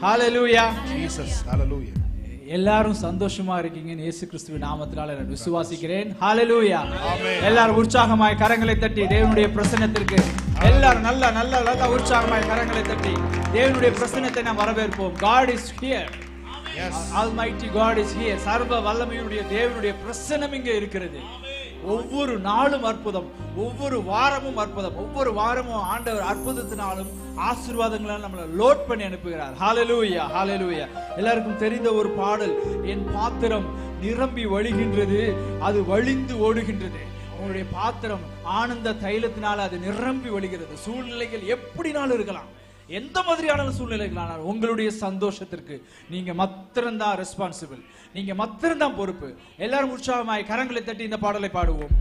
ஹalleluya. Jesus, hallelujah. எல்லாரும் சந்தோஷமா இருக்கீங்கன்னு இயேசு கிறிஸ்துவின் நாமத்தினால நான் விசுவாசிக்கிறேன். ஹalleluya. ஆமென். எல்லாரும் உற்சாகமாய் கரங்களை தட்டி தேவனுடைய பிரசன்னத்திற்கு எல்லாரும் நல்ல உற்சாகமாய் கரங்களை தட்டி தேவனுடைய பிரசன்னத்தை நாம் வரவேற்போம். God is here. Yes. Almighty God is here. சர்வ வல்லமையுடைய தேவனுடைய பிரசன்னம் இங்கே இருக்கிறது. ஒவ்வொரு நாளும் அற்புதம், ஒவ்வொரு வாரமும் அற்புதம், ஒவ்வொரு வாரமும் ஆண்டவர் அற்புதத்தினாலும் ஆசீர்வாதங்களால் நம்மளை லோட் பண்ணி அனுப்புகிறார். ஹalleluya, ஹalleluya. எல்லாருக்கும் தெரிந்த ஒரு பாடல், என் பாத்திரம் நிரம்பி வழிகின்றது, அது வழிந்து ஓடுகின்றது. உங்களுடைய பாத்திரம் ஆனந்த தைலத்தினால அது நிரம்பி வழிகிறது. சூழ்நிலைகள் எப்படினாலும் இருக்கலாம், எந்த மாதிரியான சூழ்நிலைகளானாலும் உங்களுடைய சந்தோஷத்திற்கு நீங்க மாத்திரம்தான் ரெஸ்பான்சிபிள், நீங்க மாத்திரம்தான் பொறுப்பு. எல்லாரும் உற்சாகமாய் கரங்களை தட்டி இந்த பாடலை பாடுவோம்.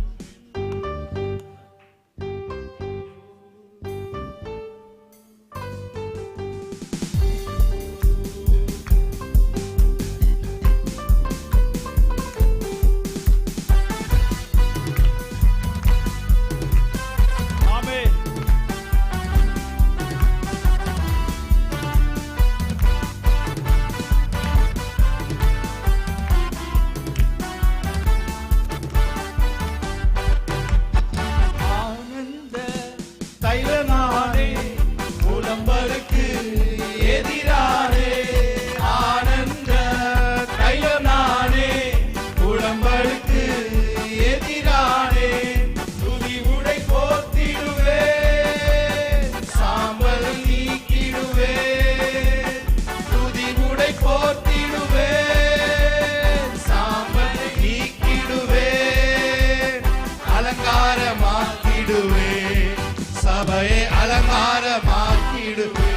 சபையை அலங்காரமாக்கிடுவே.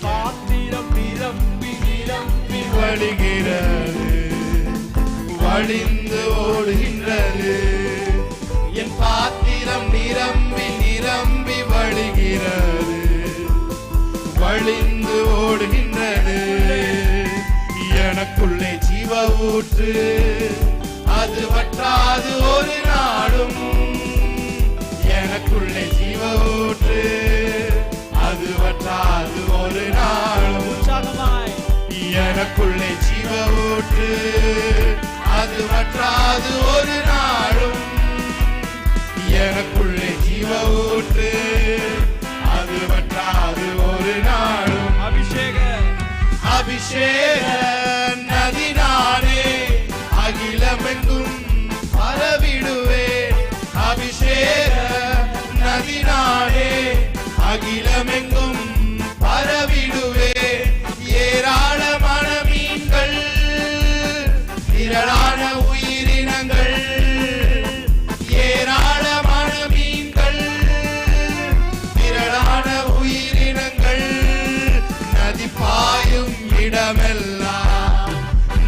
பாத்திரம் நிரம்பி நிரம்பி வழிகிறது, வழிந்து ஓடுகின்றது. என் பாத்திரம் நிரம்பி நிரம்பி வழிகிறது, வழிந்து ஓடுகின்றது. எனக்குள்ளே ஜீவ ஊற்று, அது வற்றாது ஒரு நாளும். எனக்குள்ளே ஜீவ ஊற்று, அது வற்றாது ஒரு நாளும். எனக்குள்ளே ஜீவ ஊற்று, அது வற்றாது ஒரு நாளும். எனக்குள்ளே ஜீவ ஊற்று, அது வற்றாது ஒரு நாளும். அபிஷேக நதி நானே, அகிலமெங்கும் பரவிடுவேன். அபிஷேக நதி நானே, அகிலமெங்கும் பரவிடுவேன். ஏராளமான மீன்கள், திரளான உயிரினங்கள். ஏராளமான மீன்கள், திரளான உயிரினங்கள். நதி பாயும் இடமெல்லாம்,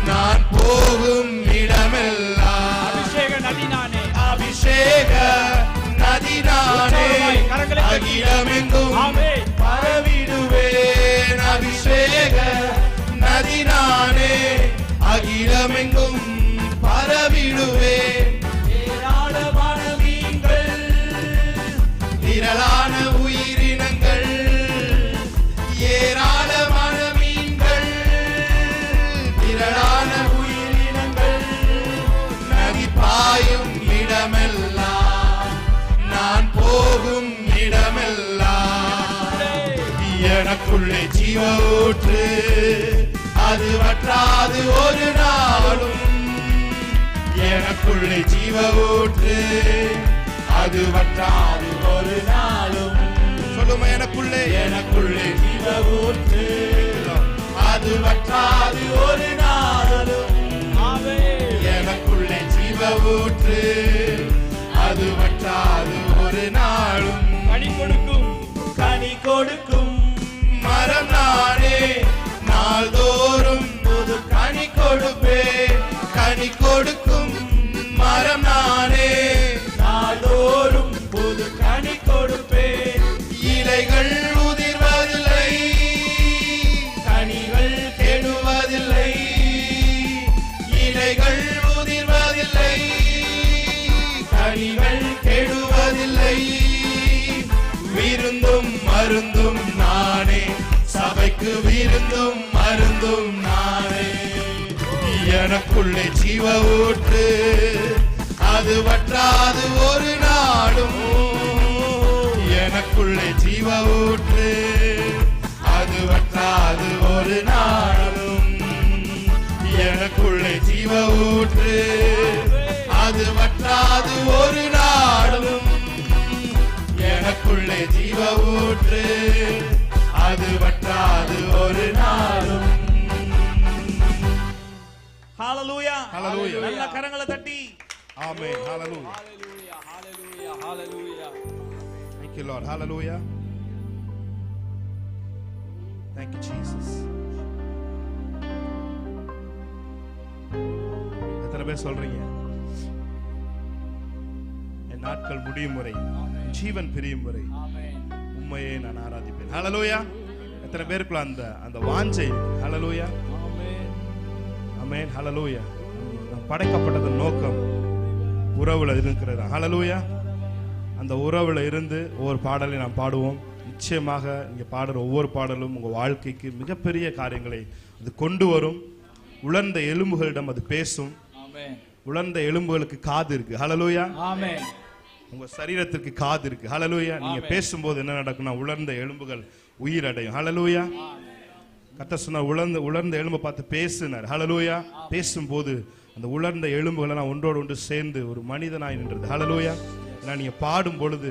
நான் போகும் இடமெல்லாம். அபிஷேக நதி நானே, அபிஷேக நதி நானே, அகிலமெங்கும் பரவிடுவேன். அபிஷேக நதி நானே, அகிலமெங்கும் பரவிடுவேன். ஏராளமான மீன்கள், திரளான உயிரினங்கள். ஏராளமான மீன்கள், திரளான உயிரினங்கள். நதி பாயும் இடமெல்லாம், நான் போகும் இடமெல்லாம். எனக்குள்ளே ஜீவ ஊற்று, அது வற்றாது ஒரு நாளும். எனக்குள்ளே ஜீவ ஊற்று, அது வற்றாது ஒரு நாளும். சொல்லுமா, எனக்குள்ளே எனக்குள்ளே ஜீவ ஊற்று, அது வற்றாது ஒரு நாளும். எனக்குள்ளே ஜீவ ஊற்று, அது வற்றாது ஒரு நாளும். கனி கொடுக்கும், கனி கொடுக்கும் மரம் நானே, நாள்தோறும் புது கனி கொடுப்பேன். கனி கொடுக்கும் மரம் நானே, நாள்தோறும் புது கனி கொடுப்பேன். இலைகள் உதிர்வதில்லை, கனிகள் கெடுவதில்லை. இலைகள் உதிர்வதில்லை, கனிகள் கெடுவதில்லை. விருந்தும் மருந்தும் நானே, சபை சபைக்கு விருந்தும் மருந்தும் நானே. எனக்குள்ளே ஜீவ ஊற்று, அது வற்றாது ஒரு நாளும். எனக்குள்ளே ஜீவ ஊற்று, அது வற்றாது ஒரு நாளும். எனக்குள்ளே ஜீவ ஊற்று, அது வற்றாது ஒரு நாளும். எனக்குள்ளே ஜீவ ஊற்று, அது வற்றாது ஒரு நாளும். ஹalleluya Hallelujah. நல்ல கரங்களை தட்டி ஆமென். ஹalleluya. Hallelujah, hallelujah, hallelujah. Thank you Lord. Hallelujah. Thank you Jesus. எத்தனை பேர் சொல்றீங்க என் நாட்கள் முடியும் வரை, ஜீவன் பிரியும் வரை Amen. உம்மையே நான் ஆராதிப்பேன். ஹalleluya. எத்தனை பேருக்குள்ள அந்த வாஞ்சை? ஹalleluya. Amen. ஆமென். ஹalleluya. நாம் படைக்கப்பட்டது நோக்கம் உறவுல இருக்கிறது. ஹalleluya. அந்த உறவுல இருந்து ஒவ்வொரு பாடலை நாம் பாடுவோம். நிச்சயமாக இங்க பாடுற ஒவ்வொரு பாடலும் உங்க வாழ்க்கைக்கு மிகப்பெரிய காரியங்களை அது கொண்டு வரும். உலர்ந்த எலும்புகளிடம் அது பேசும். Amen. உலர்ந்த எலும்புகளுக்கு காது இருக்கு. ஹalleluya. Amen. உங்க சரீரத்திற்கு காது இருக்கு. ஹalleluya. நீங்க பேசும்போது என்ன நடக்கும்னா உலர்ந்த எலும்புகள் உயிர் அடையும். ஹalleluya. கர்த்தர் சொன்னார் உலர்ந்த எலும்பை பார்த்து பேசினார். ஹalleluya. பேசும்போது அந்த உலர்ந்த எலும்புகள் எல்லாம் ஒன்றோடு ஒன்று சேர்ந்து ஒரு மனிதனாய் நின்றது. ஹalleluya. ஏன்னா நீங்க பாடும் பொழுது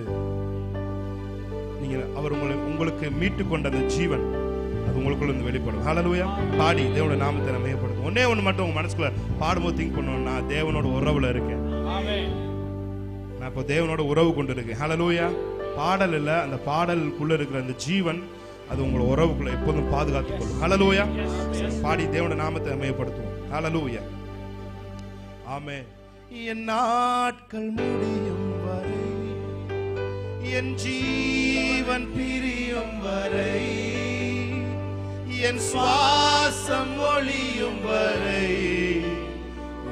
நீங்க அவர் உங்களுக்கு மீட்டு கொண்ட அந்த ஜீவன் அது உங்களுக்குள்ள இருந்து வெளிப்படும். ஹalleluya. பாடி தேவனுடைய நாமத்தை நம்ம மேம்படுத்தும். ஒண்ணே ஒன்று மட்டும் உங்க மனசுக்குள்ள பாடும்போது திங்க் பண்ணணும், நான் தேவனோட உறவுல இருக்கேன். Amen. நான் இப்போ தேவனோட உறவு கொண்டு இருக்கேன். ஹalleluya. பாடல் இல்ல, அந்த பாடலுக்குள்ள இருக்கிற அந்த ஜீவன் அது உங்களோட உறவுக்குள்ள எப்போதும் பாதுகாத்துக் கொள்ளும். ஹalleluya. பாடி தேவனுடைய நாமத்தை மேம்படுத்துவோம். ஹalleluya. ஆமென். என் நாட்கள் முடியும் வரை, என் ஜீவன் பிரியும் வரை, என் சுவாசம் ஒளியும் வரை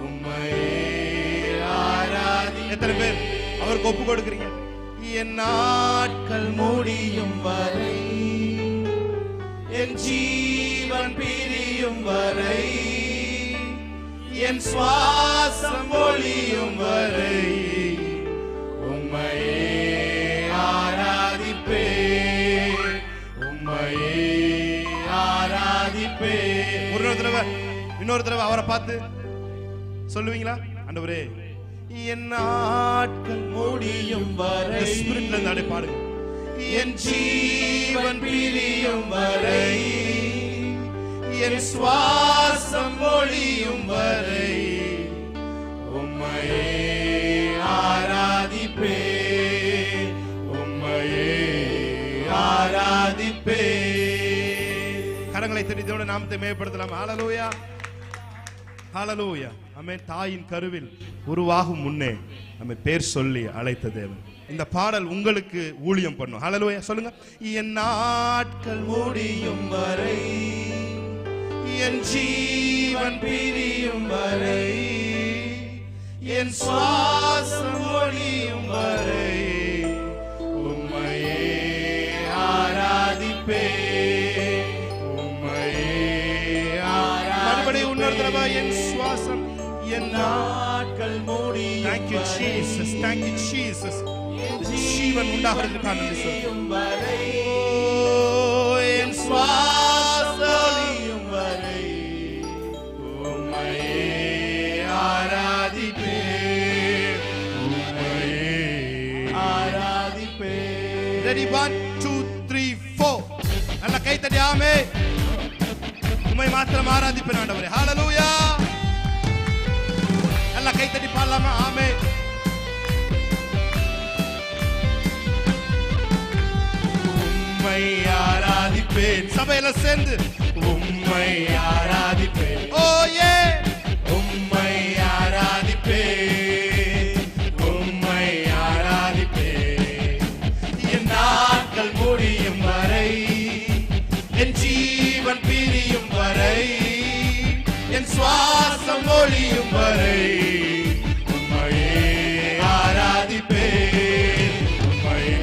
உம்மையே ஆராதி. எத்தனை பேர் அவருக்கு ஒப்பு கொடுக்கிறீங்க? என் நாட்கள் முடியும் வரை, என் ஜீவன் பிரியும் வரை, என் சுவாசம் ஒளியும் வரை உம்மையே ஆராதிப்பே, உம்மையே ஆராதிப்பே. இன்னொரு தடவை அவரை பார்த்து சொல்லுவீங்களா? ஆண்டவரே என் நாட்கள் முடியும் வரை, ஸ்பிரிட்ல இருந்து அப்படியே பாடுங்க. என் ஜீவன் பிரியும் வரை, என் சுவாசம் ஒளியும் வரை உம்மையே ஆராதிப்பே, உம்மையே ஆராதிப்பே. கரங்களை தட்டி தேவனுடைய நாமத்தை மேம்படுத்தலாம். ஹalleluya. ஹalleluya. ஆமென். தாயின் கருவில் உருவாகும் முன்னே நம்ம பேர் சொல்லி அழைத்த தேவன் இந்த பாடல் உங்களுக்கு ஊழியம் பண்ணும். ஹalleluya. சொல்லுங்க. என் நாட்கள் முடியும் வரை, என் ஜீவன் பிரியும் வரை, என் சுவாசம் ஒளியும் வரை உம்மையே ஆராதிப்பே, உம்மையே ஆராதிப்பே. மறுபடியும் இன்னொரு தடவை என் சுவாசம், என் நாட்கள் முடியும். Thank you Jesus. Thank you Jesus. ஜீவன் உண்டாகிறதுக்கான நன்றி சொல்லுங்க. என் சுவாசம் ஒளியும் வரை உம்மையே ஆராதிப்பே, உம்மையே ஆராதிப்பே. Ready 1 2 3 4. நல்ல கை தட்டி ஆமென். உம்மை மாத்திரம் ஆராதிப்பேன் ஆண்டவரே. ஹalleluya. நல்ல கை தட்டி பாடலாமா? ஆமென். உம்மை ஆராதிப்பேன். சபையில சேர்ந்து உம்மை ஆராதிப்பேன். ஓ ஏ உம்மை ஆராதிப்பேன், உம்மை ஆராதிப்பேன். என் நாட்கள் முடியும் வரை, என் ஜீவன் பிரியும் வரை, என் சுவாசம் ஒளியும் வரை உம்மையே ஆராதிப்பேன், உம்மையே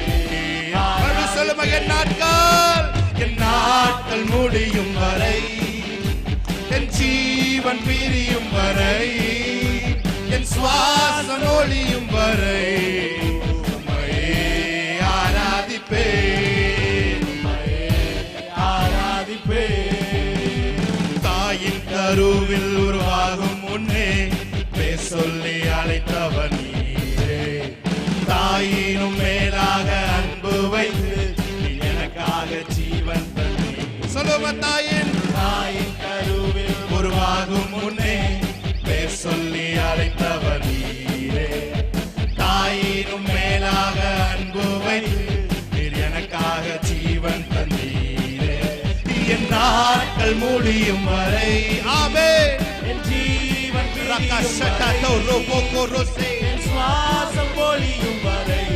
ஆராதிப்பேன். சொல்லுமா? என் நாட்கள் முடியும் வரை, என் ஜீவன் பிரியும் வரை, என் சுவாசம் ஒளியும் வரை உம்மையே ஆராதிப்பேன், ஆராதிப்பேன். தாயின் கருவில் உருவாகும் முன்னே பேர் சொல்லி அழைத்தவர் நீரே. தாயினும் மேலாக அன்பு வைத்து நீ எனக்காக ஜீவன் தந்தீர். சொல்லுவ தாயின் கருவில் உருவாகும் முன்னே பேர் சொல்லி அழைத்தவர் நீரே. தாயினும் மேலாக அன்பு வைத்து நீர் எனக்காக ஜீவன் தந்தீரே. என் நாட்கள் முடியும் வரை, ஆமென், என் ஜீவன் சுவாசம் பொழியும் வரை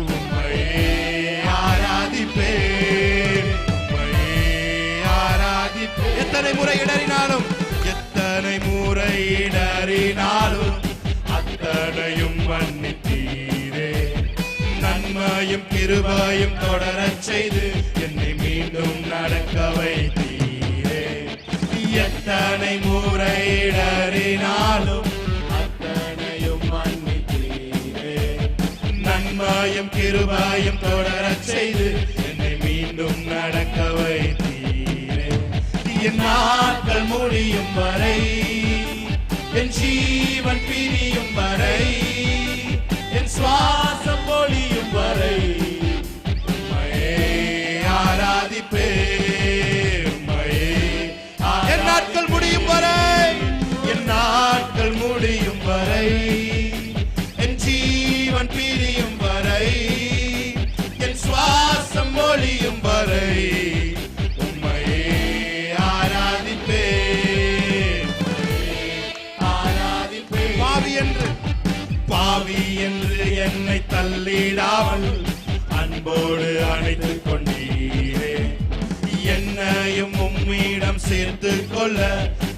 உம்மையே ஆராதிப்பேன், உம்மையே ஆராதிப்பேன். எத்தனை முறை இடறினாலும், எத்தனை முறை இடறினாலும் அத்தனையும் மன்னித்தீரே. நன்மையும் கிருபையும் தொடரச் செய்து என்னை மீண்டும் நடக்க வைத்தீரே. எத்தனை முறை இடறினாலும் அத்தனையும் மன்னித்தீரே. நன்மையும் கிருபையும் தொடரச் செய்து என்னை மீண்டும் நடக்க வைத்தீரே. என் நாட்கள் முடியும் வரை, என் ஜீவன் பிரியும் வரை, என் சுவாசம் பொழியும் வரை உம்மையே ஆராதிப்பேன், உம்மையே. என் நாட்கள் முடியும் வரை, என் நாட்கள் முடியும் வரை, என் ஜீவன் பிரியும் வரை, என் சுவாசம் ஒளியும் வரை உம்மையே ஆராதிப்பேன், ஆராதிப்பேன். பாவி என்று என்னை தள்ளிடாமல் அன்போடு அணைத்துக் கொண்டீரே. என்னையும் உம்மிடம் சேர்த்து கொள்ள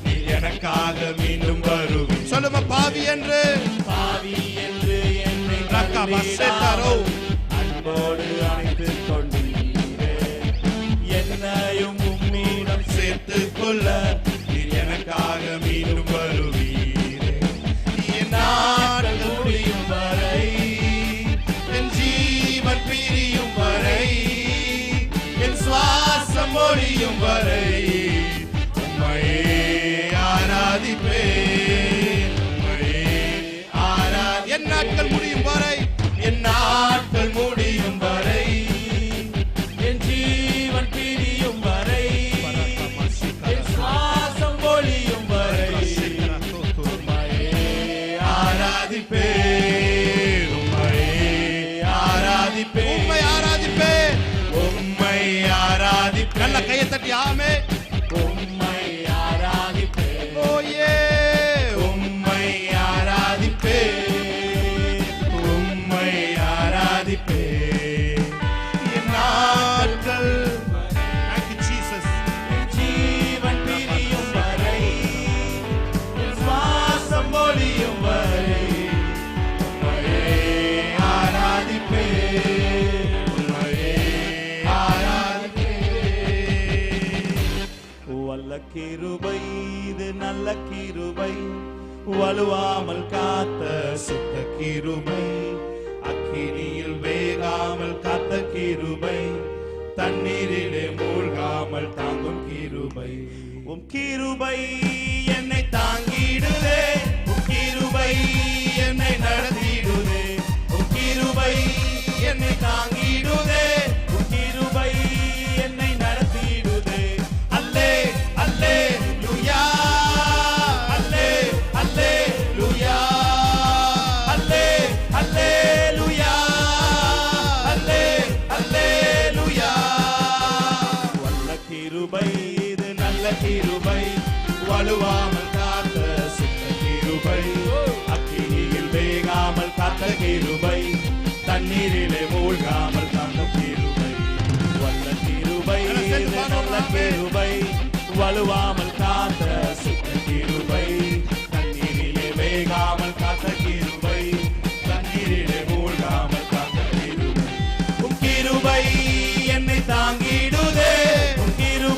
நீ எனக்காக மீண்டும் வருவீர். சொல்லுமா, பாவி என்று என்னை தள்ளிடாமல் அன்போடு அணைத்துக் கொண்டீரே. என்னையும் உம்மிடம் சேர்த்து கொள்ள நீ எனக்காக மீண்டும் வருவீரே. என் நாட்கள் முடியும் வரை, என் ஜீவன் பிரியும் வரை, என் சுவாசம் ஒழியும் வரை உம்மையே ஆராதிப்பேன், உம்மையே ஆராதி. என் நாட்கள் முடியும் வரை, என் நாட்கள் முடியும் வரை, என் ஜீவன் பிரியும் வரை, என் சுவாசம் ஒழியும் வரை உம்மையே ஆராதிப்பேன், உம்மையே ஆராதிப்பேன், உம்மை ஆராதிப்பேன், உம்மை ஆராதிப்பேன். நல்ல கையை தட்டி ஆமே. உம்மை ஆராதிப்பேன், ஓயே, உம்மை ஆராதிப்பேன், உம்மை ஆராதிப்பேன். என் நாட்கள், thank you Jesus, என் ஜீவன் பிரியும் வரை, என் சுவாசம் ஒழியும் வரை உம்மையே ஆராதிப்பேன், உம்மையே ஆராதிப்பேன். வல்ல கிருபை, இது நல்ல கிருபை, வலுவாமல் காத்த சுத்த கிருபை, அக்கினியில் வேகாமல் காத்த கிருபை, தண்ணீரிலே மூழ்காமல் தாங்கும் கிருபை. உம் கிருபை என்னை தாங்கிடுதே, உம் கிருபை என்னை நடத்திடுதே, உம் கிருபை என்னை தாங்கிடுதே, உம் கிருபை என்னை நடத்திடுதே. அல்லே அல்லே லூயா, அல்லே அல்லே லூயா, அல்லே அல்லே லூயா, அல்லே அல்லே லூயா. வல்ல கிருபை, இது நல்ல கிருபை, வலுவாமல் காத்த சுத்த கிருபை, அக்கினியில் வேகாமல் காத்த கிருபை, தண்ணீரிலே மூழ்காமல் காத்த கிருபை. வல்ல கிருபை, இது நல்ல கிருபை, வலுவாமல் காத்த சுத்த கிருபை, தண்ணீரிலே வேகாமல் காத்த கிருபை, தண்ணீரிலே மூழ்காமல் காத்த கிருபை. உம் கிருபை என்னை தாங்கிடுதே, உம் கிருபை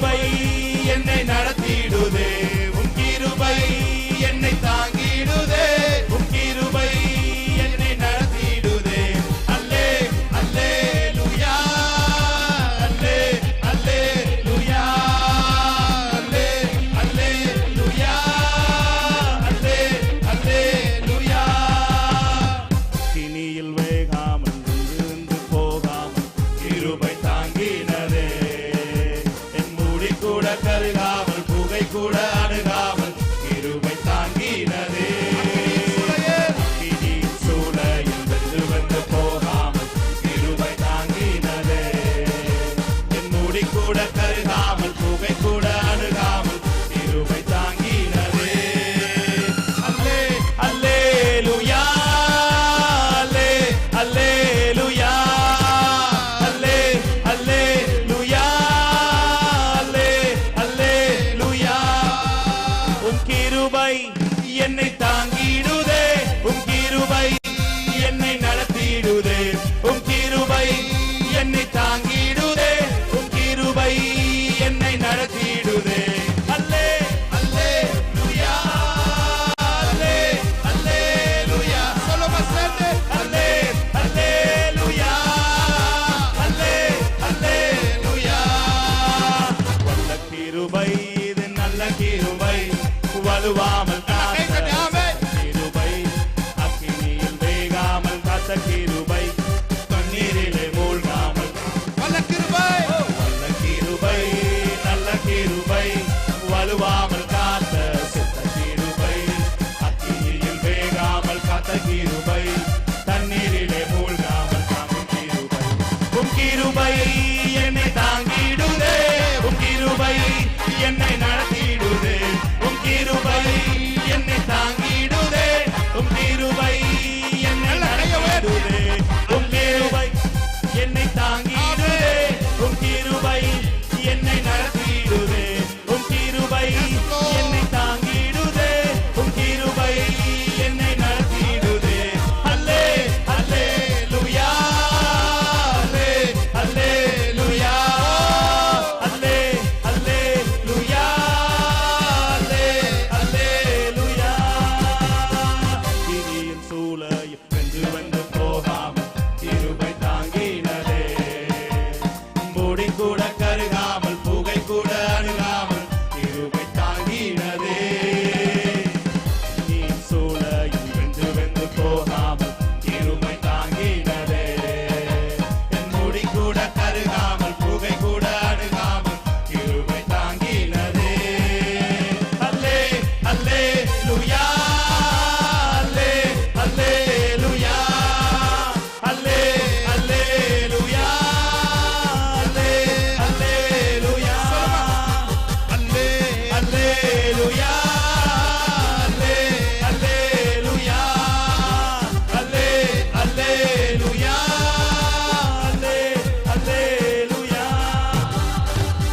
சுத்த கிருபை தண்ணீரிலே மூழ்காமல் வல்ல கிருபை வல்ல கிருபை நல்ல கிருபை வலுவாமல் காத்த சுத்த கிருபை அக்கினியில் வேகாமல் காத்த கிருபை தண்ணீரிலே மூழ்காமல் காக்கும் கிருபை உம் கிருபை என்னை தாங்கிடுதே உம் கிருபை என்னை நடத்திடுதே உம் கிருபை என்னை தாங்கிடுதே உம் கிருபை என்னை நடத்திடுதே உம் கிருபை என்னை தாங்கிடுதே உம் கிருபை என்னை நடத்திடுதே உம் கிருபை என்னை தாங்கிடுதே உம் கிருபை என்னை நடத்திடுதே அல்லே அல்லேலூயா அல்லே அல்லேலூயா அல்லே அல்லேலூயா அல்லே அல்லேலூயா கிரியின் சூளையும் வென்று வந்து போகாமல் கிருபை தாங்கினதே மூடி கூட கருகாமல் புகை கூட அணுகாமல் கிருபை தாங்கினதே நீ சூளையும் வென்று வென்று போகாமல் கிருபை தாங்கினதே என் மூடி கூட கருகாமல் புகை கூட அணுகாமல் கிருபை தாங்கினதே அல்லே அல்லேலூயா அல்லே அல்லேலூயா அல்லே அல்லேலூயா அல்லே அல்லேலூயா அல்லே அல்லேலூயா அல்லே அல்லேலூயா அல்லே அல்லேலூயா அல்லே அல்லேலூயா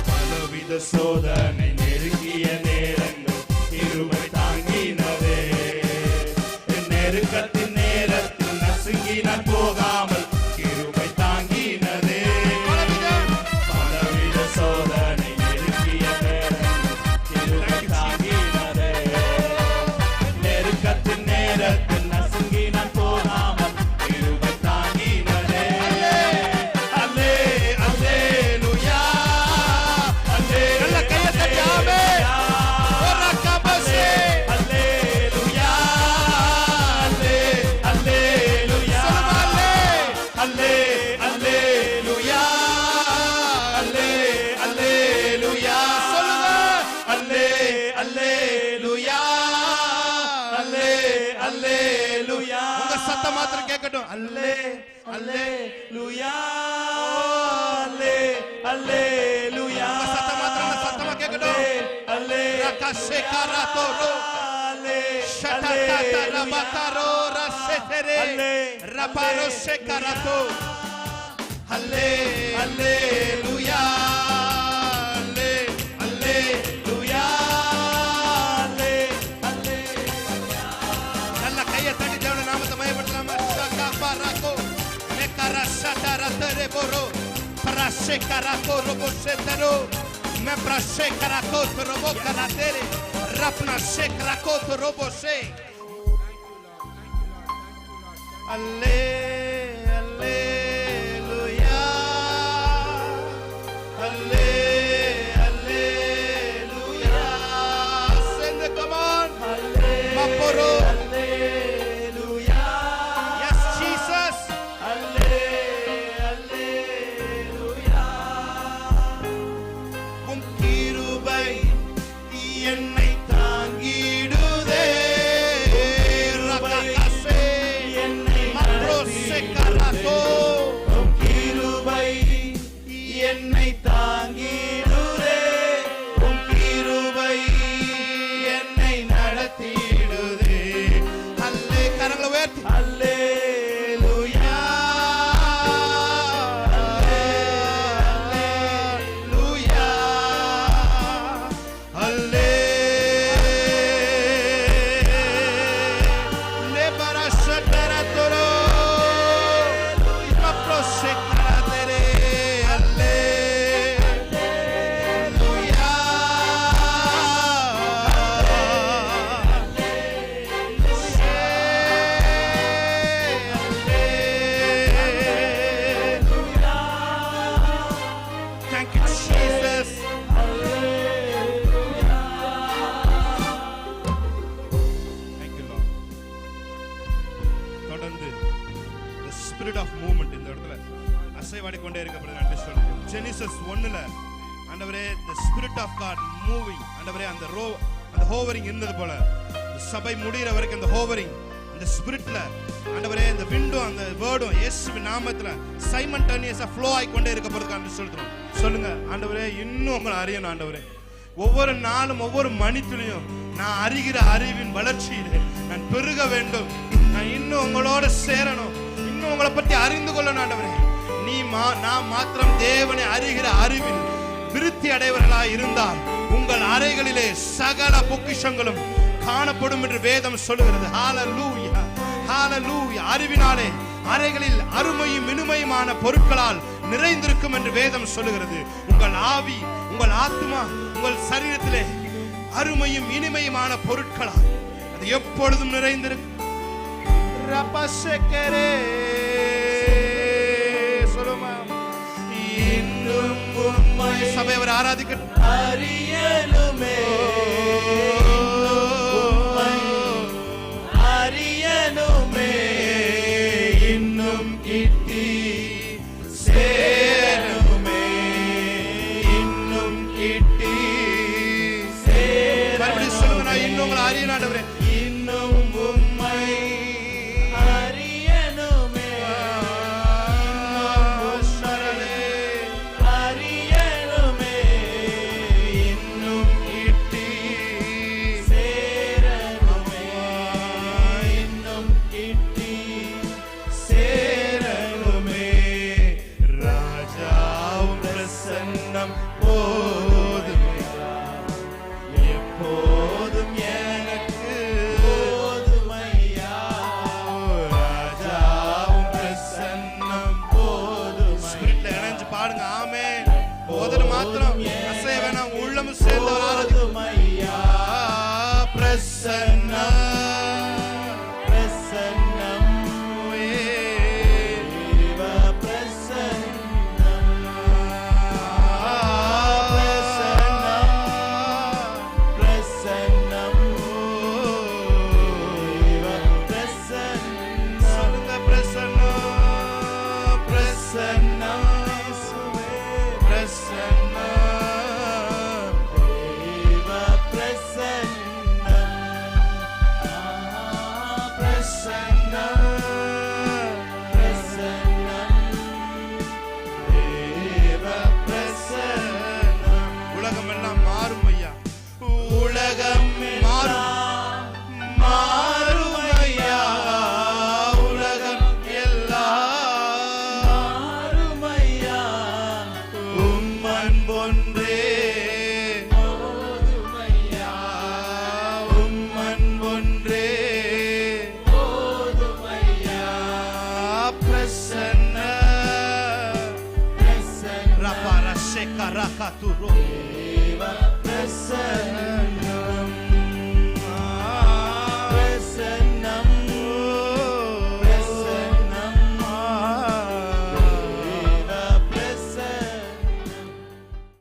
பலவித சோதனை நெருங்கிய நேரங்கள் கிருபை தாங்கினதே என் நெருக்கத்தின் நேரத்தில் நசுங்கின போகாமல் கிருபை தாங்கினதே பலவித சோதனை நெருங்கிய நேரங்கள் கிருபை தாங்கினதே நெருக்கத்தின் நேரத்தில் நசுங்கின போகாமல் கிருபை தாங்கினதே அல்லே அல்லேலூயா அல்லே நல்ல கையை தட்டி ஆமென். ஒரு கபசே. அல்லேலூயா அல்லே அல்லேலூயா அல்லே அல்லேலூயா அல்லே அல்லேலூயா சொல்லுங்க. அல்லே அல்லேலூயா அல்லே அல்லேலூயா உங்க சத்தம் மாத்திரம் கேட்கட்டும். அல்லே அல்லேலூயா அல்லே அல்லேலூயா உங்க சத்தம் மாத்திரம் சத்தமா கேட்கட்டும். அல்லே ரகசே கராதோரோ அல்லே ஷட்டடா ரபகாரோ ரசெதரே அல்லே ரபாரோ ஷெகராதோ அல்லே அல்லேலூயா அல்லே அல்லேலூயா அல்லே அல்லேலூயா நல்ல கையை தட்டி தேவனுடைய நாமத்தை மகிமைப்படுத்தலாமா? ஷகபாராகோ மெகரஷடரதரே போரோ பிரஷேகராகோ ரோபோஷெதரோ மே பிரஷேகராகோ robot கராதரே ரப்னா ஷேகராகோ ரோபோஷே Alle hallelujah Alle hallelujah sing it, come on Maporo hallelujah yes Jesus அல்லே அல்லேலூயா உம் கிருபை என்னை தாங்கிடுதே ரகசே என்னை மப்ரோசே கராதோ உம் கிருபை என்னை தாங்கிடுதே உம் கிருபை என்னை நடத்திடுதே அல்லே கரங்களை உயர்த்தி அல்லேலூயா அல்லேலூயா அல்லே லெபரஷடரதரோ ஸ்பிரிட் ஆஃப் மூவ்மெண்ட் இந்த இடத்துல அசைவாடி கொண்டே இருக்கப்படுது நன்றி சொல்லுங்க. ஜெனிசஸ் 1ல ஆண்டவரே the spirit of God moving, ஆண்டவரே அந்த ஹோவரிங் இருந்தது போல சபை முடிகிற வரைக்கும் அந்த ஹோவரிங் அந்த ஸ்பிரிட்ல ஆண்டவரே இந்த விண்டோ அந்த வேர்டும் இயேசுவின் நாமத்துல சைமல்டேனியஸா ஃப்ளோ ஆகி கொண்டே இருக்கப்படுதுன்னு சொல்றோம். சொல்லுங்க ஆண்டவரே இன்னும் உங்களை அறியணும் ஆண்டவரே. ஒவ்வொரு நாளும் ஒவ்வொரு மணித்துளியும் நான் அறிகிற அறிவின் வளர்ச்சியிலே நான் பெருக வேண்டும். நான் இன்னும் உங்களோட சேரணும், இன்னும் உங்களை பத்தி அறிந்து கொள்ளணும் ஆண்டவரே. நான் மாத்திரம் தேவனை அறிகிற அறிவில் விருத்தி அடைவர்களாய் இருந்தால் உங்கள் அறைகளிலே சகல பொக்கிஷங்களும் காணப்படும் என்று வேதம் சொல்லுகிறது. ஹalleluya ஹalleluya. அறிவினாலே அறைகளில் அருமையும் இனிமையுமான பொருட்களால் நிறைந்திருக்கும் என்று வேதம் சொல்லுகிறது. உங்கள் ஆவி, உங்கள் ஆத்மா, உங்கள் சரீரத்திலே அருமையும் இனிமையுமான பொருட்களால் அது எப்பொழுதும் நிறைந்திருக்கும். ரபசக்கரே சொல்லுமா இன்னும் உம்மை சபையவர் ஆராதிக்க அறியணுமே, அறியணுமே, இன்னும் கிட்டி சேரணுமே, இன்னும் கிட்டி மறுபடியும் சொல்லுங்க. நான் இன்னும் உங்களை அறியணும் ஆண்டவரே. இன்னும் உம்மை அறியணுமே, அறியணுமே, இன்னும் கிட்டி சேரணுமே, இன்னும் கிட்டி சேரணுமே. ராஜாவும் பிரசன்னம் போதுமே, எப்போதும் எனக்கு போதுமையா. ராஜாவும் பிரசன்னம் போதும். ஸ்பிரிட்ல இணைஞ்சு பாடுங்க. ஆமென். போதன மாத்திரம் அசைய வேணாம், உள்ளமும் சேர்ந்து ஆராதிக்கும். போதுமையா. பிரசன்னம் பிரசன்னம் தேவ பிரசன்னம் பிரசன்னம் பிரசன்னம் தேவ பிரசன்னம். சொல்லுங்க பிரசன்னம் பிரசன்னம் இயேசுவே. பிரசன்னம் தேவ பிரசன்னம். பிரசன்னம் பிரசன்னம் தேவ பிரசன்னம். உலகம் எல்லாம் மாறும் ஐயா. உலகம் மாறும். மாறும் ஐயா. உலகம் எல்லாம் மாறும் ஐயா. உம்மன் ஒன்றே போதும் ஐயா. உம்மன் ஒன்றே போதும் ஐயா. பிரசன்ன பிரசன்ன ரபா ரஷேகா ரகா துரோ தேவ பிரசன்ன